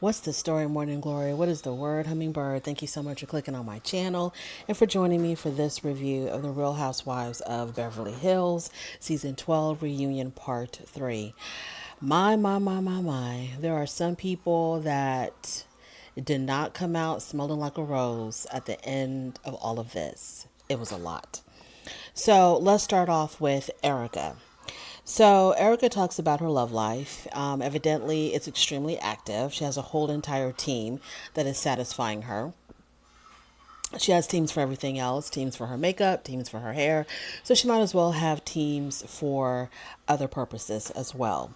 What's the story, Morning Glory? What is the word, Hummingbird? Thank you so much for clicking on my channel and for joining me for this review of the Real Housewives of Beverly Hills, Season 12 Reunion Part 3. My. There are some people that did not come out smelling like a rose at the end of all of this. It was a lot. So let's start off with Erica. So Erica talks about her love life. Evidently, it's extremely active. She has a whole entire team that is satisfying her. She has teams for everything else, teams for her makeup, teams for her hair. So she might as well have teams for other purposes as well.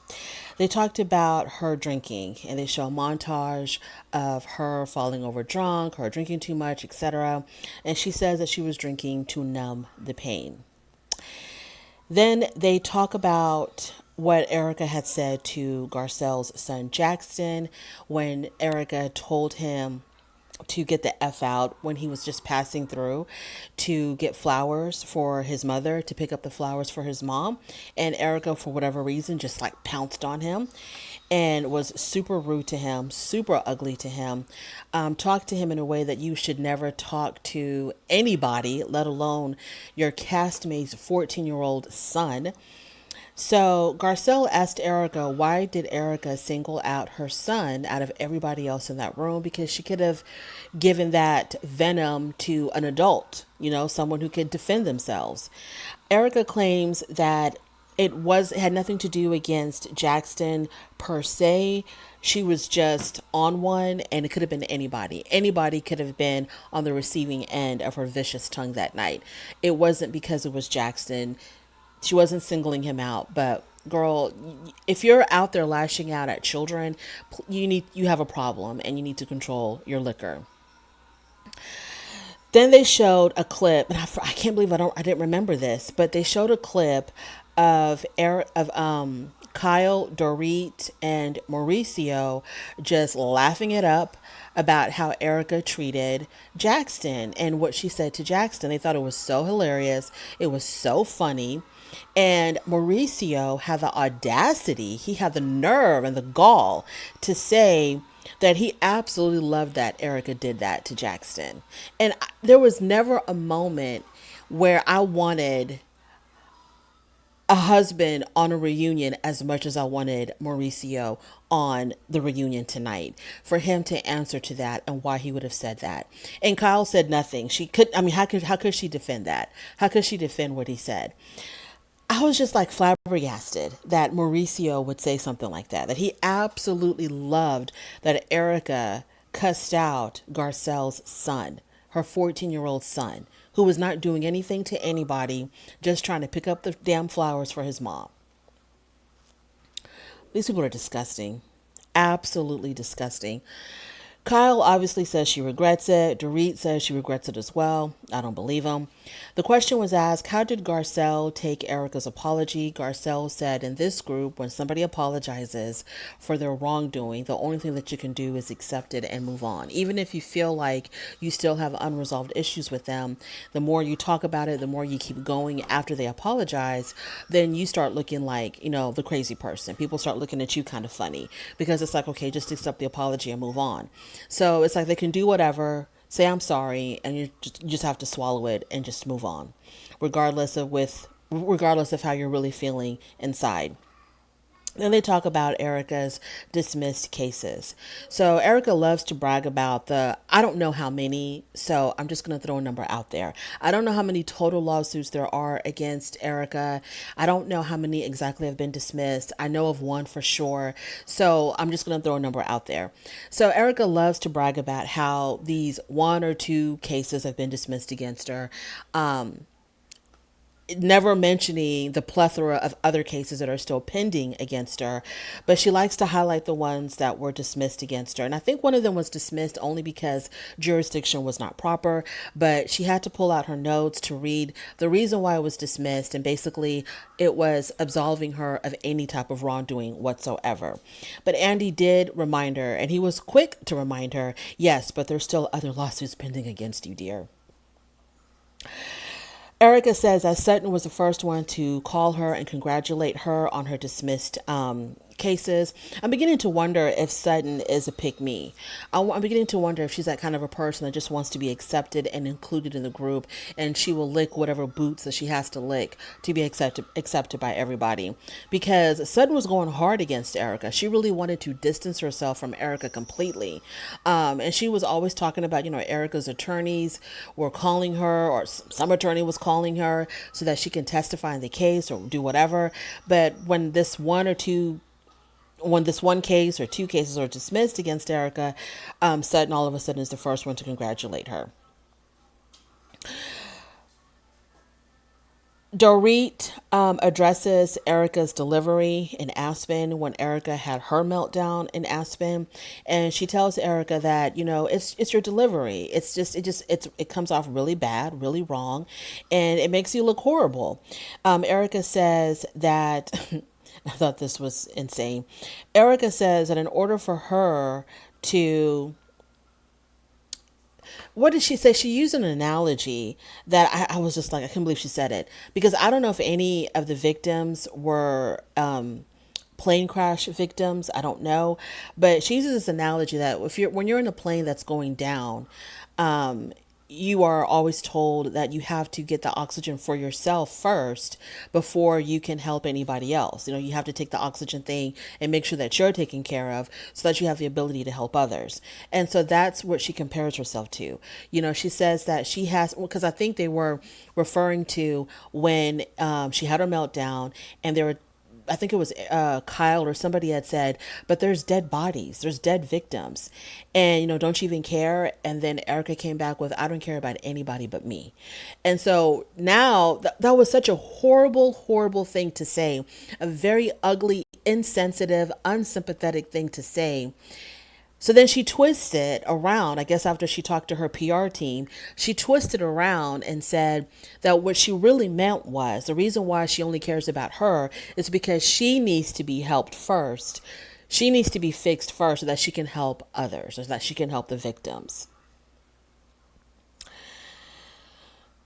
They talked about her drinking and they show a montage of her falling over drunk, her drinking too much, etc. And she says that she was drinking to numb the pain. Then they talk about what Erica had said to Garcelle's son Jackson when Erica told him to get the F out when he was just passing through to get flowers for his mother, to pick up the flowers for his mom. And Erica, for whatever reason, just like pounced on him and was super rude to him, super ugly to him, talked to him in a way that you should never talk to anybody, let alone your castmate's 14-year-old son. So Garcelle asked Erica, why did Erica single out her son out of everybody else in that room? Because she could have given that venom to an adult, someone who could defend themselves. Erica claims that it had nothing to do against Jackson per se. She was just on one, and it could have been anybody. Anybody could have been on the receiving end of her vicious tongue that night. It wasn't because it was Jackson. She wasn't singling him out, but girl, if you're out there lashing out at children, you have a problem and you need to control your liquor. Then they showed a clip, and I can't believe I didn't remember this, but they showed a clip of Kyle, Dorit, and Mauricio just laughing it up about how Erica treated Jackson and what she said to Jackson. They thought it was so hilarious. It was so funny. And Mauricio had the audacity, he had the nerve and the gall to say that he absolutely loved that Erica did that to Jackson. And there was never a moment where I wanted a husband on a reunion as much as I wanted Mauricio on the reunion tonight, for him to answer to that and why he would have said that. And Kyle said nothing. She could, I mean, how could she defend that? How could she defend what he said? I was just like flabbergasted that Mauricio would say something like that, that he absolutely loved that Erica cussed out Garcelle's son, her 14-year-old son, who was not doing anything to anybody, just trying to pick up the damn flowers for his mom. These people are disgusting. Absolutely disgusting. Kyle obviously says she regrets it. Dorit says she regrets it as well. I don't believe him. The question was asked, how did Garcelle take Erica's apology? Garcelle said, in this group, when somebody apologizes for their wrongdoing, the only thing that you can do is accept it and move on. Even if you feel like you still have unresolved issues with them, the more you talk about it, the more you keep going after they apologize, then you start looking like, the crazy person. People start looking at you kind of funny because it's like, okay, just accept the apology and move on. So it's like they can do whatever, say I'm sorry, and you just have to swallow it and just move on, regardless of how you're really feeling inside. Then they talk about Erica's dismissed cases. So Erica loves to brag about I don't know how many, so I'm just going to throw a number out there. I don't know how many total lawsuits there are against Erica. I don't know how many exactly have been dismissed. I know of one for sure. So I'm just going to throw a number out there. So Erica loves to brag about how these one or two cases have been dismissed against her. Never mentioning the plethora of other cases that are still pending against her, but she likes to highlight the ones that were dismissed against her. And I think one of them was dismissed only because jurisdiction was not proper, but she had to pull out her notes to read the reason why it was dismissed, and basically it was absolving her of any type of wrongdoing whatsoever. But Andy did remind her, and he was quick to remind her, yes, but there's still other lawsuits pending against you, dear. Erica says that Sutton was the first one to call her and congratulate her on her dismissed cases. I'm beginning to wonder if Sutton is a pick me. I'm beginning to wonder if she's that kind of a person that just wants to be accepted and included in the group, and she will lick whatever boots that she has to lick to be accepted by everybody. Because Sutton was going hard against Erica. She really wanted to distance herself from Erica completely, and she was always talking about, Erica's attorneys were calling her, or some attorney was calling her so that she can testify in the case or do whatever. But when this one case or two cases are dismissed against Erica, Sutton all of a sudden is the first one to congratulate her. Dorit addresses Erica's delivery in Aspen when Erica had her meltdown in Aspen, and she tells Erica that it's your delivery. It comes off really bad, really wrong, and it makes you look horrible. Erica says that I thought this was insane. Erica says that in order for her to, what did she say? She used an analogy that I was just like, I can't believe she said it, because I don't know if any of the victims were plane crash victims. I don't know, but she uses this analogy that when you're in a plane that's going down, you are always told that you have to get the oxygen for yourself first before you can help anybody else. You have to take the oxygen thing and make sure that you're taken care of so that you have the ability to help others. And so that's what she compares herself to. She says that she has, because I think they were referring to when she had her meltdown, and they were, I think it was Kyle or somebody had said, but there's dead bodies, there's dead victims. And, don't you even care? And then Erica came back with, I don't care about anybody but me. And so now that was such a horrible, horrible thing to say, a very ugly, insensitive, unsympathetic thing to say. So then she twisted it around, I guess after she talked to her PR team, she twisted around and said that what she really meant was the reason why she only cares about her is because she needs to be helped first. She needs to be fixed first so that she can help others, so that she can help the victims.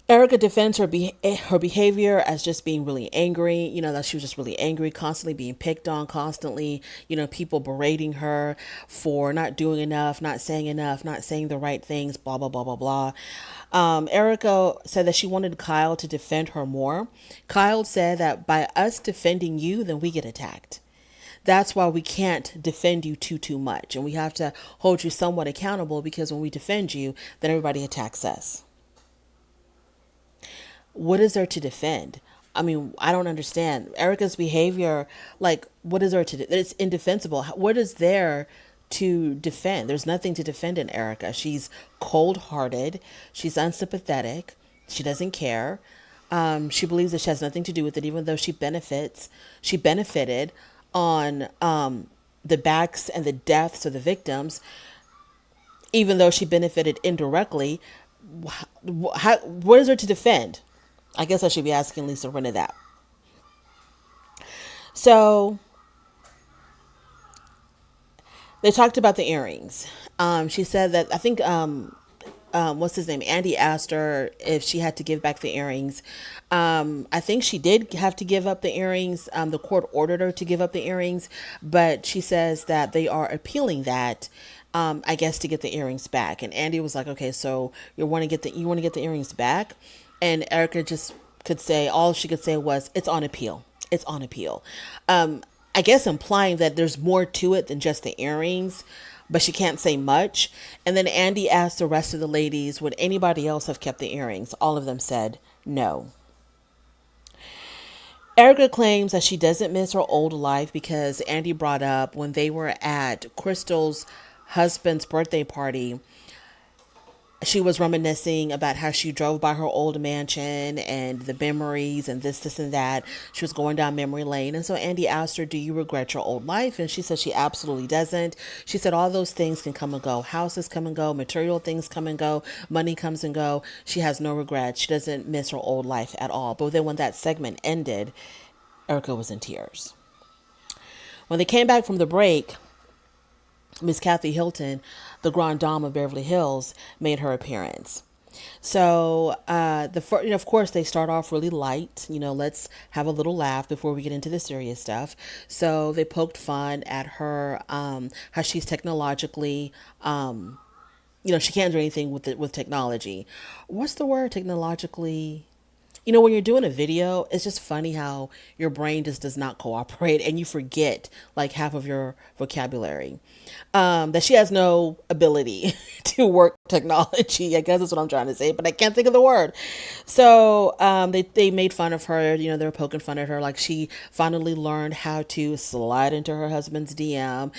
Erica defends her behavior as just being really angry, that she was just really angry, constantly being picked on, constantly, people berating her for not doing enough, not saying the right things, blah, blah, blah, blah, blah. Erica said that she wanted Kyle to defend her more. Kyle said that by us defending you, then we get attacked. That's why we can't defend you too much. And we have to hold you somewhat accountable, because when we defend you, then everybody attacks us. What is there to defend? I mean, I don't understand. Erica's behavior, like, what is there to do? It's indefensible. What is there to defend? There's nothing to defend in Erica. She's cold-hearted. She's unsympathetic. She doesn't care. She believes that she has nothing to do with it, even though she benefited on the backs and the deaths of the victims, even though she benefited indirectly. What is there to defend? I guess I should be asking Lisa Rinna that. So they talked about the earrings. She said that, I think, what's his name? Andy asked her if she had to give back the earrings. I think she did have to give up the earrings. The court ordered her to give up the earrings, but she says that they are appealing that, I guess, to get the earrings back. And Andy was like, okay, so you want to get the earrings back? And Erica just all she could say was, it's on appeal. It's on appeal. I guess implying that there's more to it than just the earrings, but she can't say much. And then Andy asked the rest of the ladies, would anybody else have kept the earrings? All of them said no. Erica claims that she doesn't miss her old life because Andy brought up when they were at Crystal's husband's birthday party, she was reminiscing about how she drove by her old mansion and the memories and this and that. She was going down memory lane. And so Andy asked her, do you regret your old life? And she said she absolutely doesn't. She said all those things can come and go. Houses come and go. Material things come and go. Money comes and go. She has no regrets. She doesn't miss her old life at all. But then when that segment ended, Erica was in tears. When they came back from the break, Miss Kathy Hilton, the Grand Dame of Beverly Hills, made her appearance. So of course, they start off really light. Let's have a little laugh before we get into the serious stuff. So they poked fun at her, how she's technologically, she can't do anything with technology. What's the word? Technologically, when you're doing a video, it's just funny how your brain just does not cooperate and you forget like half of your vocabulary. That she has no ability to work technology. I guess that's what I'm trying to say, but I can't think of the word. So they made fun of her. They were poking fun at her. Like she finally learned how to slide into her husband's DM.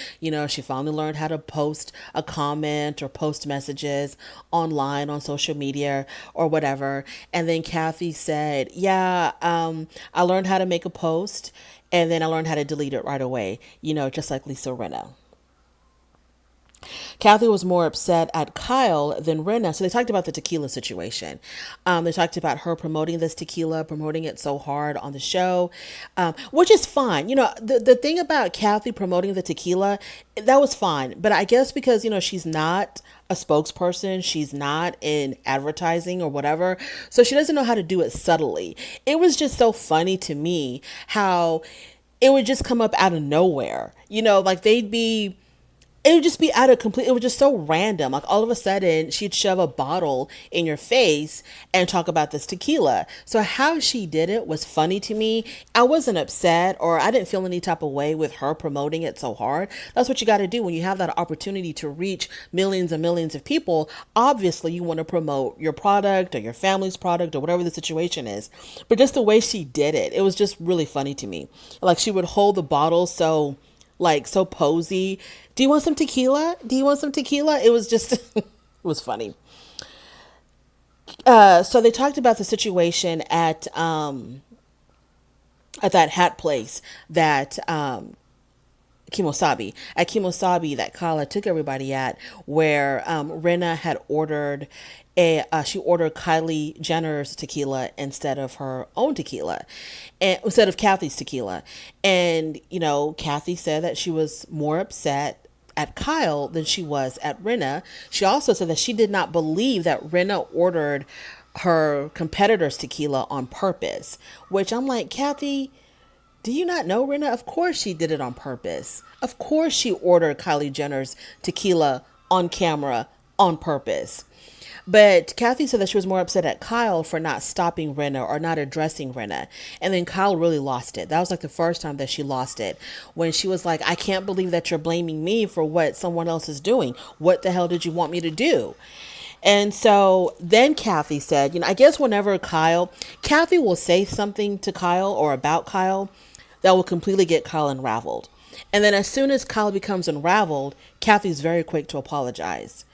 She finally learned how to post a comment or post messages online on social media or whatever. And then Kathy said, yeah, I learned how to make a post and then I learned how to delete it right away, just like Lisa Rinna. Kathy was more upset at Kyle than Rinna. So they talked about the tequila situation. They talked about her promoting this tequila, promoting it so hard on the show, which is fine. The thing about Kathy promoting the tequila, that was fine. But I guess because, she's not a spokesperson, she's not in advertising or whatever. So she doesn't know how to do it subtly. It was just so funny to me how it would just come up out of nowhere. Like it would just be out of complete, it was just so random. Like all of a sudden she'd shove a bottle in your face and talk about this tequila. So how she did it was funny to me. I wasn't upset or I didn't feel any type of way with her promoting it so hard. That's what you got to do when you have that opportunity to reach millions and millions of people. Obviously you want to promote your product or your family's product or whatever the situation is. But just the way she did it, it was just really funny to me. Like she would hold the bottle so posy. Do you want some tequila? Do you want some tequila? It was just, it was funny. So they talked about the situation at that hat place that Kimosabi that Kala took everybody at, where Rinna had ordered she ordered Kylie Jenner's tequila instead of her own tequila, and instead of Kathy's tequila. And Kathy said that she was more upset at Kyle than she was at Rinna. She also said that she did not believe that Rinna ordered her competitor's tequila on purpose, which I'm like, Kathy, do you not know Rinna? Of course she did it on purpose. Of course she ordered Kylie Jenner's tequila on camera on purpose. But Kathy said that she was more upset at Kyle for not stopping Rinna or not addressing Rinna. And then Kyle really lost it. That was like the first time that she lost it. When she was like, I can't believe that you're blaming me for what someone else is doing. What the hell did you want me to do? And so then Kathy said, I guess whenever Kathy will say something to Kyle or about Kyle that will completely get Kyle unraveled. And then as soon as Kyle becomes unraveled, Kathy's very quick to apologize.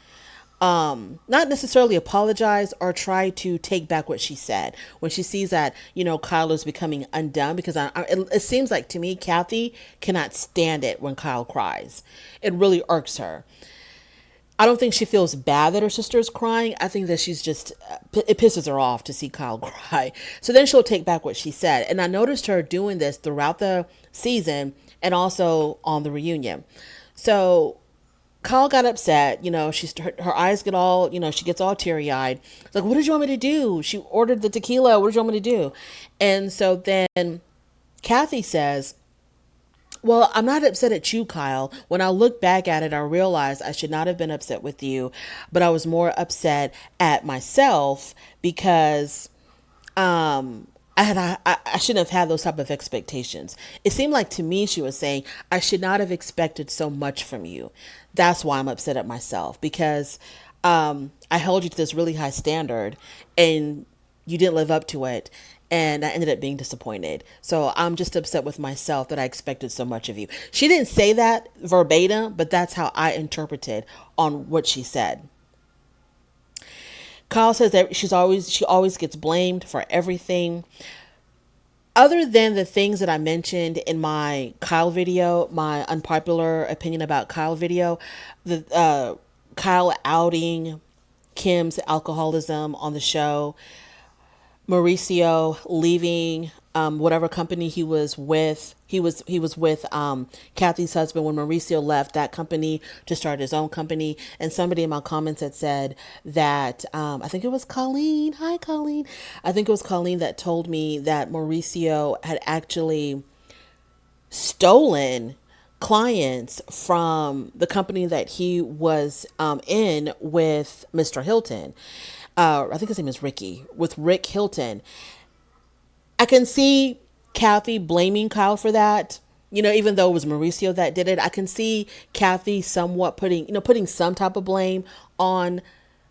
Not necessarily apologize or try to take back what she said when she sees that, Kyle is becoming undone, because it seems like to me, Kathy cannot stand it when Kyle cries. It really irks her. I don't think she feels bad that her sister is crying. I think that she's just, it pisses her off to see Kyle cry. So then she'll take back what she said. And I noticed her doing this throughout the season and also on the reunion. So Kyle got upset, her eyes get all, she gets all teary eyed. Like, what did you want me to do? She ordered the tequila. What did you want me to do? And so then Kathy says, well, I'm not upset at you, Kyle. When I look back at it, I realized I should not have been upset with you, but I was more upset at myself because I shouldn't have had those type of expectations. It seemed like to me she was saying I should not have expected so much from you. That's why I'm upset at myself, because I held you to this really high standard and you didn't live up to it. And I ended up being disappointed. So I'm just upset with myself that I expected so much of you. She didn't say that verbatim, but that's how I interpreted on what she said. Kyle says that she always gets blamed for everything. Other than the things that I mentioned in my Kyle video, my unpopular opinion about Kyle video, the Kyle outing Kim's alcoholism on the show, Mauricio leaving whatever company he was with. He was with Kathy's husband when Mauricio left that company to start his own company. And somebody in my comments had said that I think it was Colleen. Hi, Colleen. I think it was Colleen that told me that Mauricio had actually stolen clients from the company that he was in with Mr. Hilton. I think his name is Ricky, with Rick Hilton. I can see Kathy blaming Kyle for that. Even though it was Mauricio that did it, I can see Kathy somewhat putting some type of blame on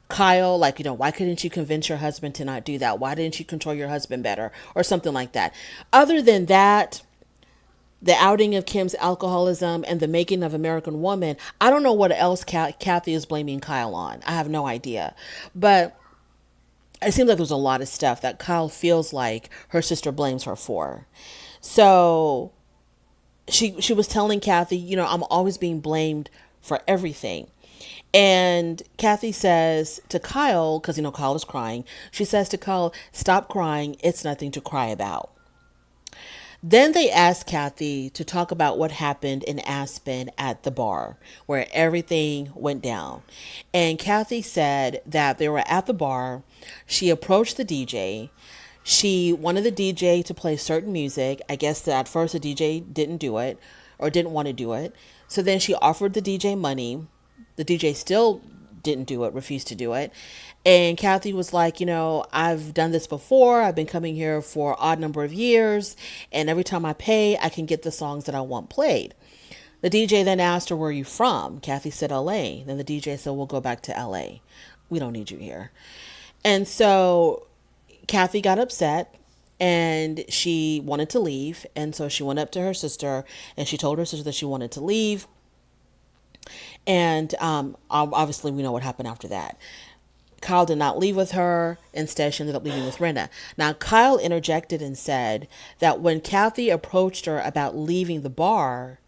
Kyle, like, why couldn't you convince your husband to not do that? Why didn't you control your husband better? Or something like that. Other than that, the outing of Kim's alcoholism and the making of American Woman, I don't know what else Kathy is blaming Kyle on. I have no idea. But it seems like there's a lot of stuff that Kyle feels like her sister blames her for. So she was telling Kathy, I'm always being blamed for everything. And Kathy says to Kyle, because, Kyle is crying, she says to Kyle, stop crying. It's nothing to cry about. Then they asked Kathy to talk about what happened in Aspen at the bar, where everything went down. And Kathy said that they were at the bar. She approached the DJ. She wanted the DJ to play certain music. I guess that at first the DJ didn't do it or didn't want to do it. So then she offered the DJ money. The DJ still didn't do it, refused to do it. And Kathy was like, I've done this before. I've been coming here for an odd number of years. And every time I pay, I can get the songs that I want played. The DJ then asked her, where are you from? Kathy said, LA. Then the DJ said, we'll go back to LA. We don't need you here. And so Kathy got upset and she wanted to leave. And so she went up to her sister and she told her sister that she wanted to leave. And obviously we know what happened after that. Kyle did not leave with her. Instead, she ended up leaving with Rinna. Now, Kyle interjected and said that when Kathy approached her about leaving the bar,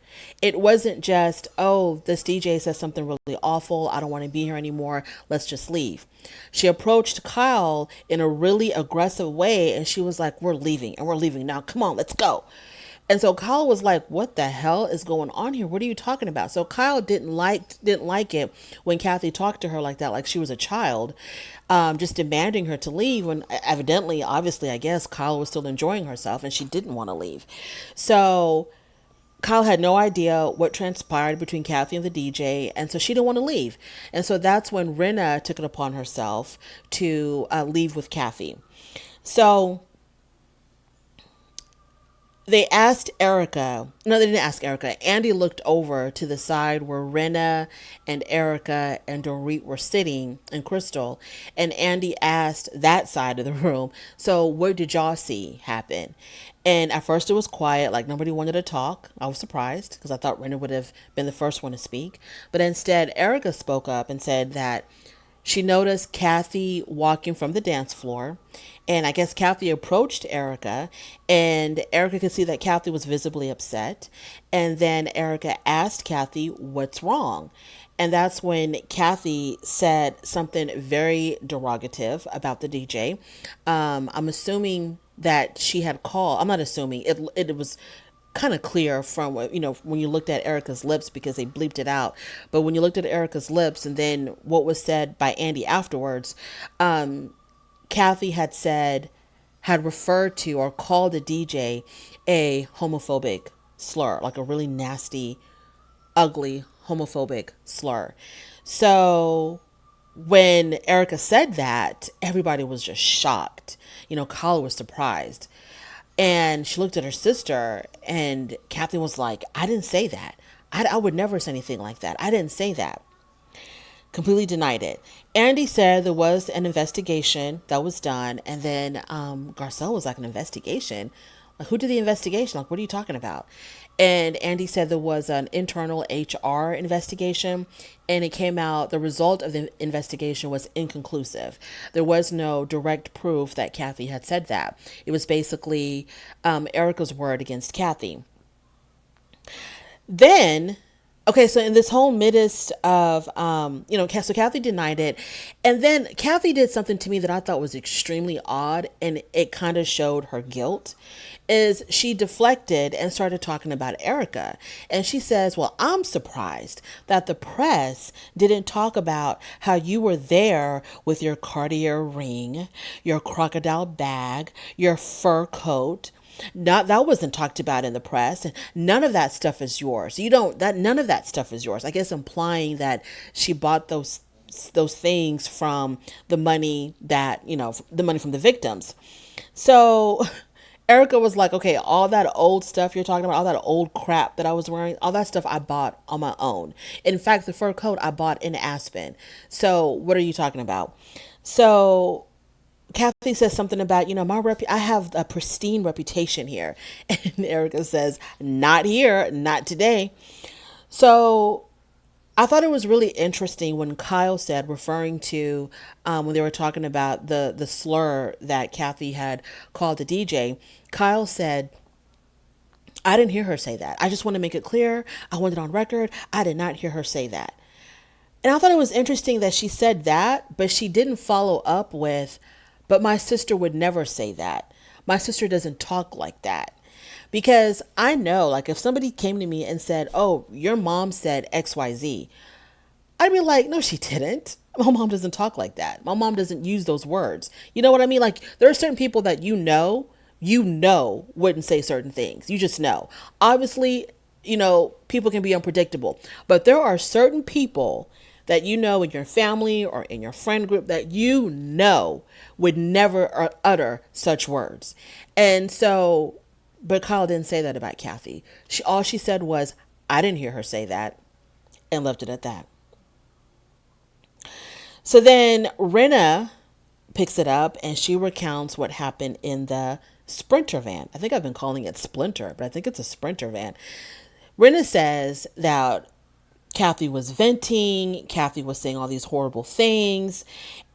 it wasn't just, oh, this DJ says something really awful. I don't want to be here anymore. Let's just leave. She approached Kyle in a really aggressive way. And she was like, we're leaving and we're leaving now. Come on, let's go. And so Kyle was like, what the hell is going on here? What are you talking about? So Kyle didn't like it when Kathy talked to her like that, like she was a child, just demanding her to leave when evidently, obviously, I guess Kyle was still enjoying herself and she didn't want to leave. So Kyle had no idea what transpired between Kathy and the DJ, and so she didn't want to leave. And so that's when Rinna took it upon herself to leave with Kathy. So they asked Erica. No, they didn't ask Erica. Andy looked over to the side where Rinna and Erica and Dorit were sitting and Crystal. And Andy asked that side of the room, so what did y'all see happen? And at first it was quiet, like nobody wanted to talk. I was surprised because I thought Rinna would have been the first one to speak. But instead, Erica spoke up and said that she noticed Kathy walking from the dance floor, and I guess Kathy approached Erica, and Erica could see that Kathy was visibly upset. And then Erica asked Kathy, what's wrong? And that's when Kathy said something very derogative about the DJ. I'm assuming that she had called. I'm not assuming. It was kind of clear from, when you looked at Erica's lips because they bleeped it out. But when you looked at Erica's lips and then what was said by Andy afterwards, Kathy had referred to or called the DJ a homophobic slur, like a really nasty, ugly homophobic slur. So when Erica said that, everybody was just shocked. Kyle was surprised. And she looked at her sister and Kathy was like, I didn't say that. I would never say anything like that. I didn't say that. Completely denied it. Andy said there was an investigation that was done. And then Garcelle was like, an investigation? Like, who did the investigation? Like, what are you talking about? And Andy said there was an internal HR investigation, and it came out, the result of the investigation was inconclusive. There was no direct proof that Kathy had said that. It was basically Erica's word against Kathy. Then Okay, so in this whole midst of, so Kathy denied it. And then Kathy did something to me that I thought was extremely odd, and it kind of showed her guilt. Is she deflected and started talking about Erica. And she says, well, I'm surprised that the press didn't talk about how you were there with your Cartier ring, your crocodile bag, your fur coat. Not that wasn't talked about in the press. None of that stuff is yours. You don't that none of that stuff is yours. I guess implying that she bought those things from the money that, the money from the victims. So Erica was like, okay, all that old stuff you're talking about, all that old crap that I was wearing, all that stuff I bought on my own. In fact, the fur coat I bought in Aspen. So what are you talking about? So Kathy says something about, I have a pristine reputation here. And Erica says, not here, not today. So I thought it was really interesting when Kyle said, referring to when they were talking about the slur that Kathy had called the DJ, Kyle said, I didn't hear her say that. I just want to make it clear. I want it on record. I did not hear her say that. And I thought it was interesting that she said that, but she didn't follow up with, but my sister would never say that. My sister doesn't talk like that. Because I know, like, if somebody came to me and said, oh, your mom said XYZ, I'd be like, no, she didn't. My mom doesn't talk like that. My mom doesn't use those words. You know what I mean? Like, there are certain people that wouldn't say certain things. You just know. Obviously, people can be unpredictable. But there are certain people that in your family or in your friend group that would never utter such words. And so, but Kyle didn't say that about Kathy. All she said was, I didn't hear her say that, and left it at that. So then Rinna picks it up and she recounts what happened in the Sprinter van. I think I've been calling it Splinter, but I think it's a Sprinter van. Rinna says that Kathy was venting. Kathy was saying all these horrible things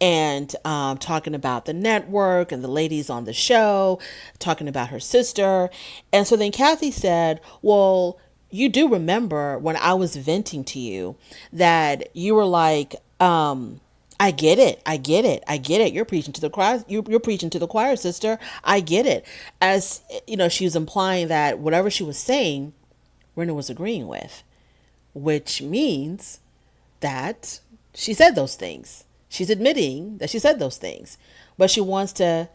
and talking about the network and the ladies on the show, talking about her sister. And so then Kathy said, well, you do remember when I was venting to you that you were like, I get it. I get it. I get it. You're preaching to the choir. You're preaching to the choir, sister. I get it. As, she was implying that whatever she was saying, Rinna was agreeing with, which means that she said those things. She's admitting that she said those things, but she wants to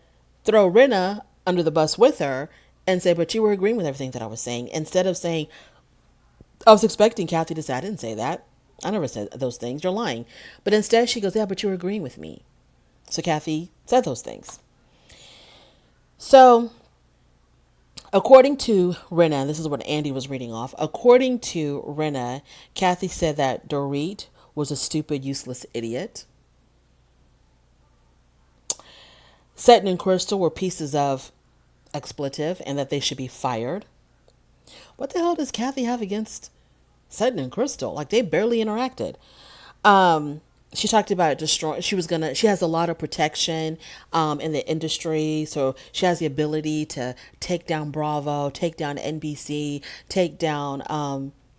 throw Rinna under the bus with her and say, but you were agreeing with everything that I was saying, instead of saying, I was expecting Kathy to say, I didn't say that. I never said those things. You're lying. But instead she goes, yeah, but you were agreeing with me. So Kathy said those things. So according to Rinna, and this is what Andy was reading off, according to Rinna, Kathy said that Dorit was a stupid, useless idiot. Sutton and Crystal were pieces of expletive and that they should be fired. What the hell does Kathy have against Sutton and Crystal? Like, they barely interacted. She talked about destroying. She has a lot of protection in the industry. So she has the ability to take down Bravo, take down NBC, take down,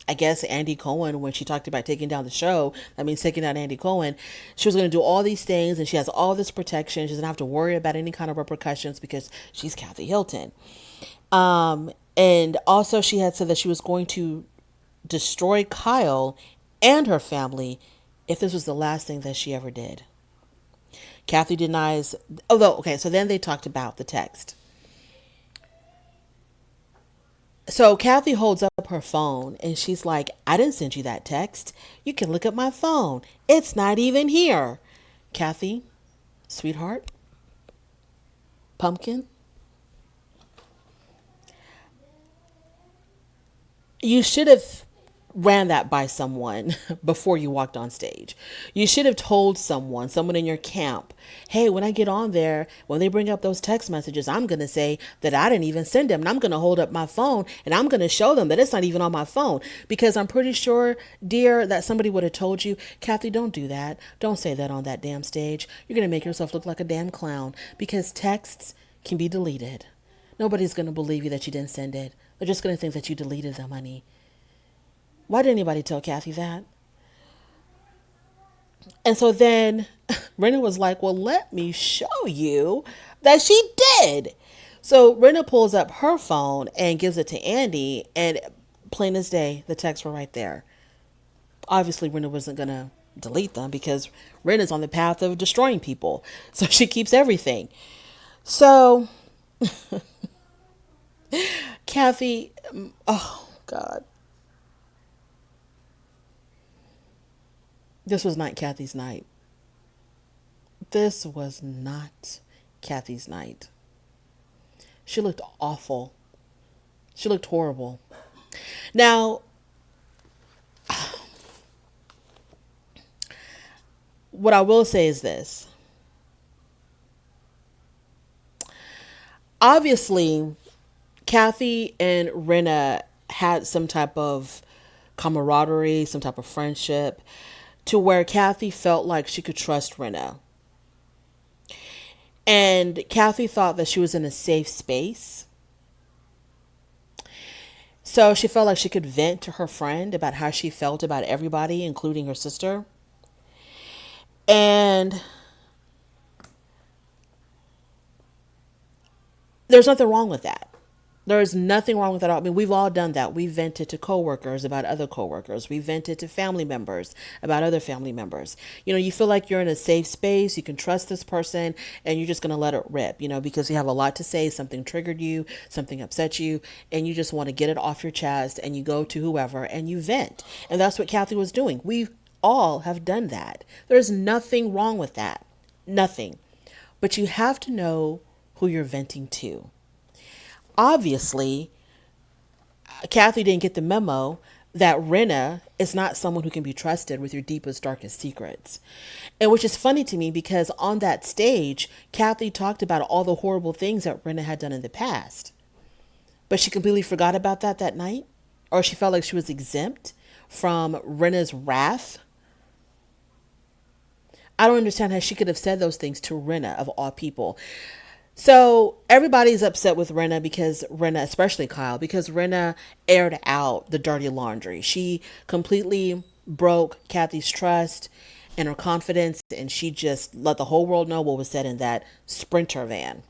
I guess, Andy Cohen. When she talked about taking down the show, that means taking down Andy Cohen. She was going to do all these things and she has all this protection. She doesn't have to worry about any kind of repercussions because she's Kathy Hilton. And also she had said that she was going to destroy Kyle and her family if this was the last thing that she ever did. Kathy denies, so then they talked about the text. So Kathy holds up her phone and she's like, I didn't send you that text. You can look at my phone. It's not even here. Kathy, sweetheart, pumpkin, you should have ran that by someone before you walked on stage. You should have told someone in your camp, hey, when I get on there, when they bring up those text messages, I'm going to say that I didn't even send them. And I'm going to hold up my phone and I'm going to show them that it's not even on my phone. Because I'm pretty sure, dear, that somebody would have told you, Kathy, don't do that. Don't say that on that damn stage. You're going to make yourself look like a damn clown, because texts can be deleted. Nobody's going to believe you that you didn't send it. They're just going to think that you deleted them, honey. Why did anybody tell Kathy that? And so then Rena was like, well, let me show you that she did. So Rena pulls up her phone and gives it to Andy, and plain as day, the texts were right there. Obviously, Rena wasn't going to delete them because Rena's on the path of destroying people. So she keeps everything. So Kathy, oh God, this was not Kathy's night. This was not Kathy's night. She looked awful. She looked horrible. Now, what I will say is this. Obviously, Kathy and Rena had some type of camaraderie, some type of friendship, to where Kathy felt like she could trust Rena. And Kathy thought that she was in a safe space. So she felt like she could vent to her friend about how she felt about everybody, including her sister. And there's nothing wrong with that. There is nothing wrong with that. I mean, we've all done that. We vented to coworkers about other coworkers. We vented to family members about other family members. You know, you feel like you're in a safe space. You can trust this person and you're just going to let it rip, you know, because you have a lot to say. Something triggered you, something upset you, and you just want to get it off your chest, and you go to whoever and you vent. And that's what Kathy was doing. We all have done that. There's nothing wrong with that. Nothing. But you have to know who you're venting to. Obviously, Kathy didn't get the memo that Rena is not someone who can be trusted with your deepest, darkest secrets. And which is funny to me because on that stage, Kathy talked about all the horrible things that Rena had done in the past. But she completely forgot about that night? Or she felt like she was exempt from Rena's wrath? I don't understand how she could have said those things to Rena, of all people. So everybody's upset with Rena because Rena, especially Kyle, because Rena aired out the dirty laundry. She completely broke Kathy's trust and her confidence, and she just let the whole world know what was said in that Sprinter van.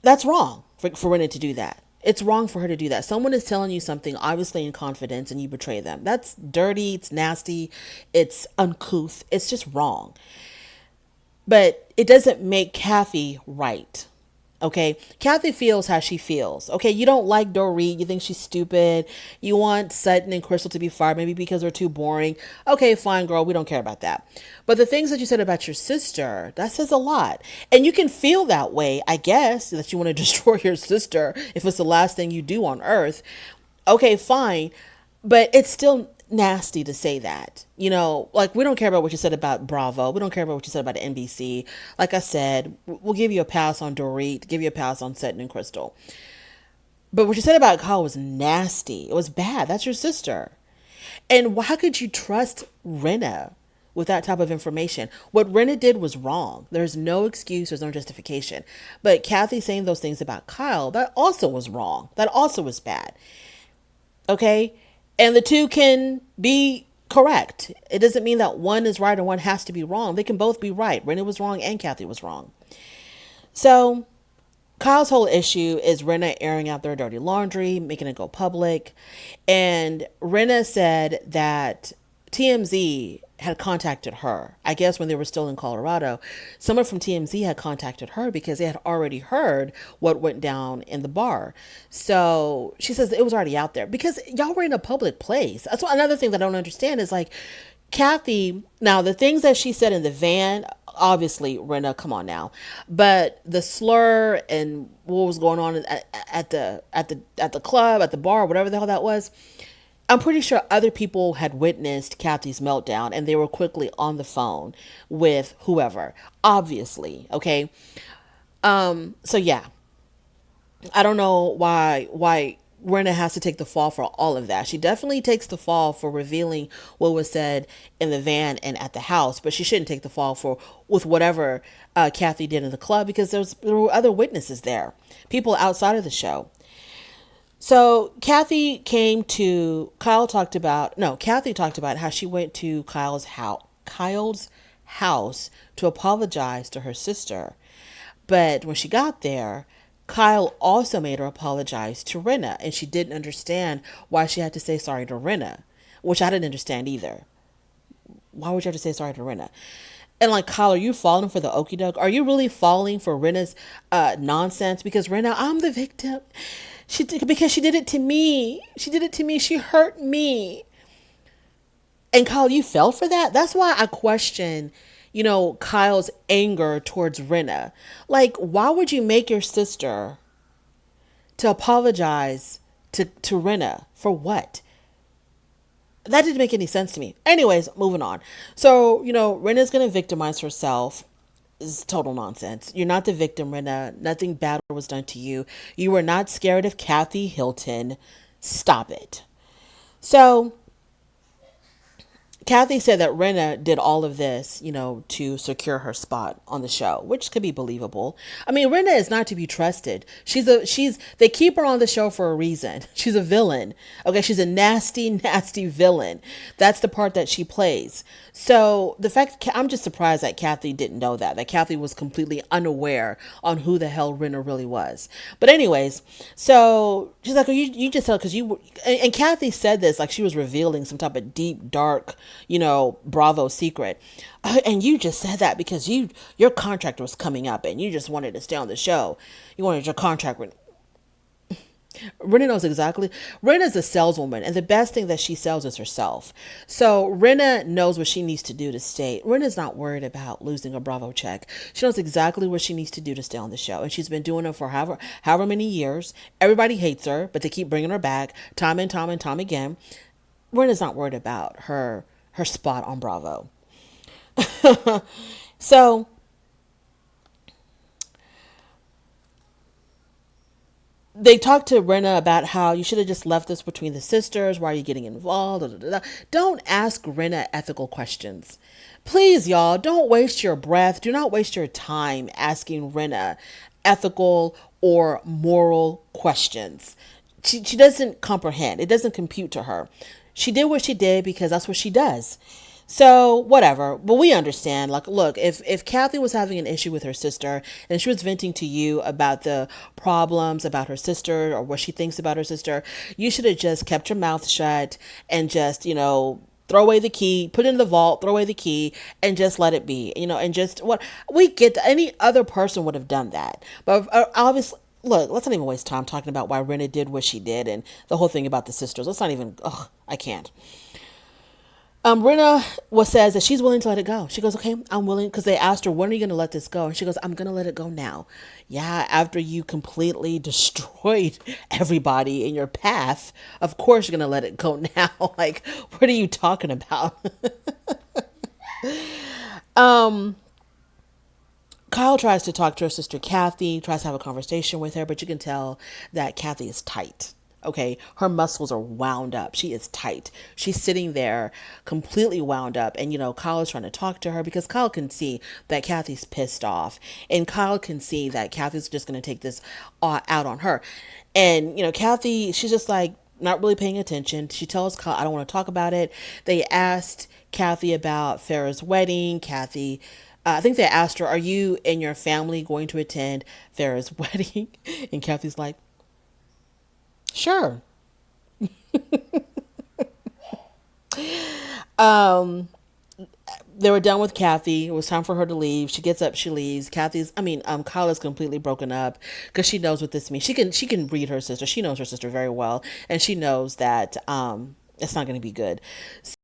That's wrong for Rena to do that. It's wrong for her to do that. Someone is telling you something, obviously in confidence, and you betray them. That's dirty. It's nasty. It's uncouth. It's just wrong. But it doesn't make Kathy right. Okay. Kathy feels how she feels. Okay. You don't like Dorit. You think she's stupid. You want Sutton and Crystal to be fired, maybe because they're too boring. Okay, fine, girl. We don't care about that. But the things that you said about your sister, that says a lot. And you can feel that way, I guess, that you want to destroy your sister if it's the last thing you do on earth. Okay, fine. But it's still nasty to say that. You know, like, we don't care about what you said about Bravo. We don't care about what you said about NBC. Like I said, we'll give you a pass on Dorit, give you a pass on Sutton and Crystal. But what you said about Kyle was nasty. It was bad. That's your sister. And how could you trust Rena with that type of information? What Rena did was wrong. There's no excuse. There's no justification. But Kathy saying those things about Kyle, that also was wrong. That also was bad. Okay? And the two can be correct. It doesn't mean that one is right or one has to be wrong. They can both be right. Rena was wrong and Kathy was wrong. So Kyle's whole issue is Rena airing out their dirty laundry, making it go public. And Rena said that TMZ had contacted her. I guess when they were still in Colorado, someone from TMZ had contacted her because they had already heard what went down in the bar. So she says it was already out there because y'all were in a public place. That's another thing that I don't understand is, like, Kathy, now the things that she said in the van, obviously, Rena, come on now, but the slur and what was going on at the club, at the bar, whatever the hell that was, I'm pretty sure other people had witnessed Kathy's meltdown and they were quickly on the phone with whoever, obviously. Okay. So yeah, I don't know why Rena has to take the fall for all of that. She definitely takes the fall for revealing what was said in the van and at the house, but she shouldn't take the fall for with whatever Kathy did in the club because there were other witnesses there, people outside of the show. So Kathy talked about how she went to Kyle's house to apologize to her sister. But when she got there, Kyle also made her apologize to Rinna, and she didn't understand why she had to say sorry to Rinna, which I didn't understand either. Why would you have to say sorry to Rinna? And like, Kyle, are you falling for the okie doke? Are you really falling for Rinna's nonsense? Because Rinna, I'm the victim. Because she did it to me. She did it to me. She hurt me. And Kyle, you fell for that? That's why I question, Kyle's anger towards Rinna. Like, why would you make your sister to apologize to Rinna? For what? That didn't make any sense to me. Anyways, moving on. So, Rinna's going to victimize herself. Is total nonsense. You're not the victim, Rinna. Nothing bad was done to you. You were not scared of Kathy Hilton. Stop it. So, Kathy said that Rinna did all of this, to secure her spot on the show, which could be believable. I mean, Rinna is not to be trusted. They keep her on the show for a reason. She's a villain. Okay, she's a nasty, nasty villain. That's the part that she plays. So I'm just surprised that Kathy didn't know that Kathy was completely unaware on who the hell Rinna really was. But anyways, so she's like, oh, you just tell, because and Kathy said this like she was revealing some type of deep, dark, Bravo secret. And you just said that because your contract was coming up and you just wanted to stay on the show. You wanted your contract. Rinna knows exactly. Rinna's a saleswoman, and the best thing that she sells is herself. So Rinna knows what she needs to do to stay. Rinna's not worried about losing a Bravo check. She knows exactly what she needs to do to stay on the show, and she's been doing it for however many years. Everybody hates her, but they keep bringing her back time and time and time again. Rinna's not worried about her spot on Bravo. So they talked to Rinna about how you should have just left this between the sisters. Why are you getting involved? Da, da, da, da. Don't ask Rinna ethical questions. Please, y'all, don't waste your breath. Do not waste your time asking Rinna ethical or moral questions. She doesn't comprehend. It doesn't compute to her. She did what she did because that's what she does. So whatever, but we understand. Like, look, if Kathy was having an issue with her sister and she was venting to you about the problems about her sister or what she thinks about her sister, you should have just kept your mouth shut and just, throw away the key, put it in the vault, throw away the key, and just let it be, and just what we get. Any other person would have done that, but obviously. Look, let's not even waste time talking about why Rinna did what she did and the whole thing about the sisters. Let's not even. I can't. Rinna says that she's willing to let it go. She goes, okay, I'm willing, because they asked her, when are you going to let this go? And she goes, I'm going to let it go now. Yeah, after you completely destroyed everybody in your path, of course you're going to let it go now. Like, what are you talking about? Kyle tries to talk to her sister Kathy, tries to have a conversation with her, but you can tell that Kathy is tight. Okay, her muscles are wound up. She is tight. She's sitting there completely wound up. And, Kyle is trying to talk to her because Kyle can see that Kathy's pissed off. And Kyle can see that Kathy's just going to take this out on her. And, Kathy, she's just like not really paying attention. She tells Kyle, I don't want to talk about it. They asked Kathy about Farrah's wedding. Kathy, I think they asked her, are you and your family going to attend Farrah's wedding? And Kathy's like, sure. They were done with Kathy. It was time for her to leave. She gets up, she leaves. Kyle is completely broken up because she knows what this means. She can read her sister. She knows her sister very well, and she knows that it's not going to be good.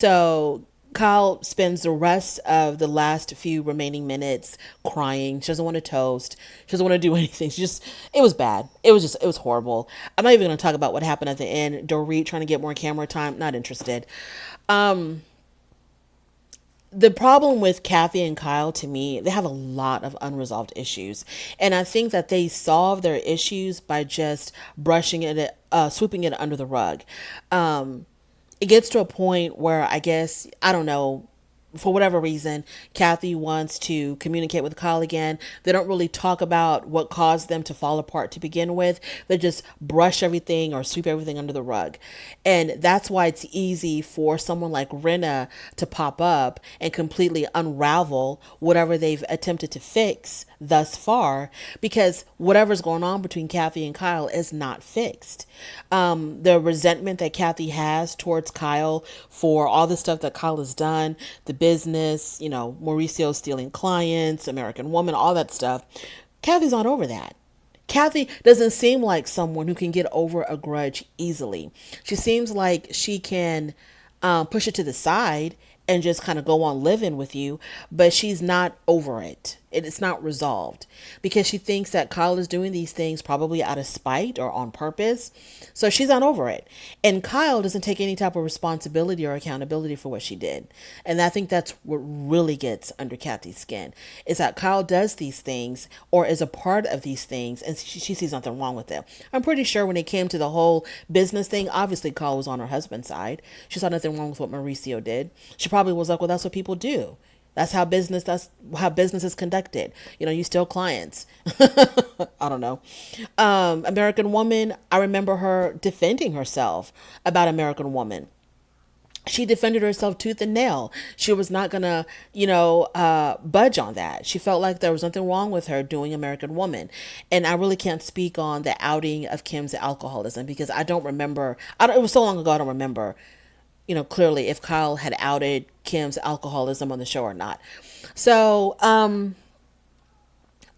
So Kyle spends the rest of the last few remaining minutes crying. She doesn't want to toast. She doesn't want to do anything. It was bad. It was horrible. I'm not even going to talk about what happened at the end. Dorit trying to get more camera time. Not interested. The problem with Kathy and Kyle, to me, they have a lot of unresolved issues. And I think that they solve their issues by just sweeping it under the rug. It gets to a point where I guess, I don't know, for whatever reason, Kathy wants to communicate with Kyle again. They don't really talk about what caused them to fall apart to begin with. They just brush everything or sweep everything under the rug. And that's why it's easy for someone like Rinna to pop up and completely unravel whatever they've attempted to fix thus far, because whatever's going on between Kathy and Kyle is not fixed. The resentment that Kathy has towards Kyle for all the stuff that Kyle has done, the business, Mauricio stealing clients, American Woman, all that stuff, Kathy's not over that. Kathy doesn't seem like someone who can get over a grudge easily. She seems like she can push it to the side and just kind of go on living with you, but she's not over it. It's not resolved because she thinks that Kyle is doing these things probably out of spite or on purpose. So she's not over it. And Kyle doesn't take any type of responsibility or accountability for what she did. And I think that's what really gets under Kathy's skin, is that Kyle does these things or is a part of these things and she sees nothing wrong with it. I'm pretty sure when it came to the whole business thing, obviously Kyle was on her husband's side. She saw nothing wrong with what Mauricio did. She probably was like, well, that's what people do. That's how business is conducted. You steal clients. I don't know. American Woman, I remember her defending herself about American Woman. She defended herself tooth and nail. She was not gonna, budge on that. She felt like there was nothing wrong with her doing American Woman. And I really can't speak on the outing of Kim's alcoholism because I don't remember. It was so long ago, I don't remember clearly if Kyle had outed Kim's alcoholism on the show or not. So,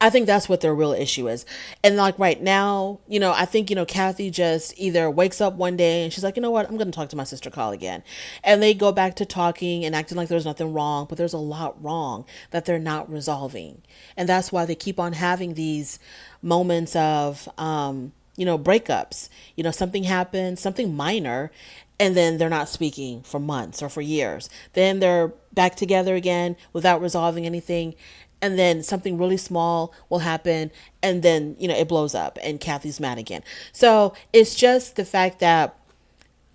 I think that's what their real issue is. And like right now, I think, Kathy just either wakes up one day and she's like, you know what, I'm going to talk to my sister Kyle again. And they go back to talking and acting like there's nothing wrong, but there's a lot wrong that they're not resolving. And that's why they keep on having these moments of, breakups. Something happens, something minor, and then they're not speaking for months or for years. Then they're back together again without resolving anything. And then something really small will happen. And then, it blows up and Kathy's mad again. So it's just the fact that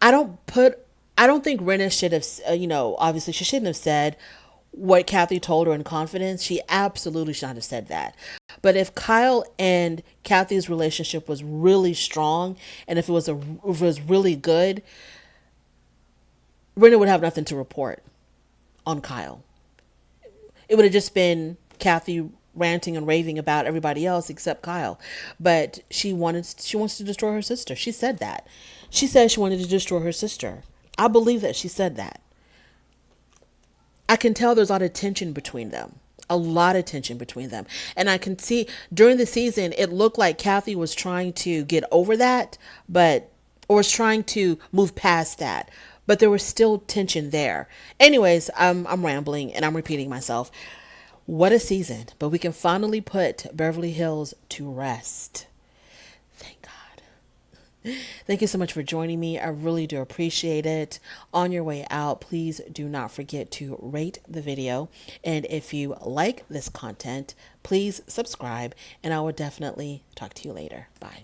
I don't think Rinna should have, obviously she shouldn't have said what Kathy told her in confidence. She absolutely should not have said that. But if Kyle and Kathy's relationship was really strong and if it was really good, Rinna would have nothing to report on Kyle. It would have just been Kathy ranting and raving about everybody else except Kyle. But she wants to destroy her sister. She said that. She said she wanted to destroy her sister. I believe that she said that. I can tell there's a lot of tension between them. A lot of tension between them. And I can see during the season, it looked like Kathy was trying to get over that, or was trying to move past that. But there was still tension there. Anyways, I'm rambling and I'm repeating myself. What a season. But we can finally put Beverly Hills to rest. Thank God. Thank you so much for joining me. I really do appreciate it. On your way out, please do not forget to rate the video. And if you like this content, please subscribe. And I will definitely talk to you later. Bye.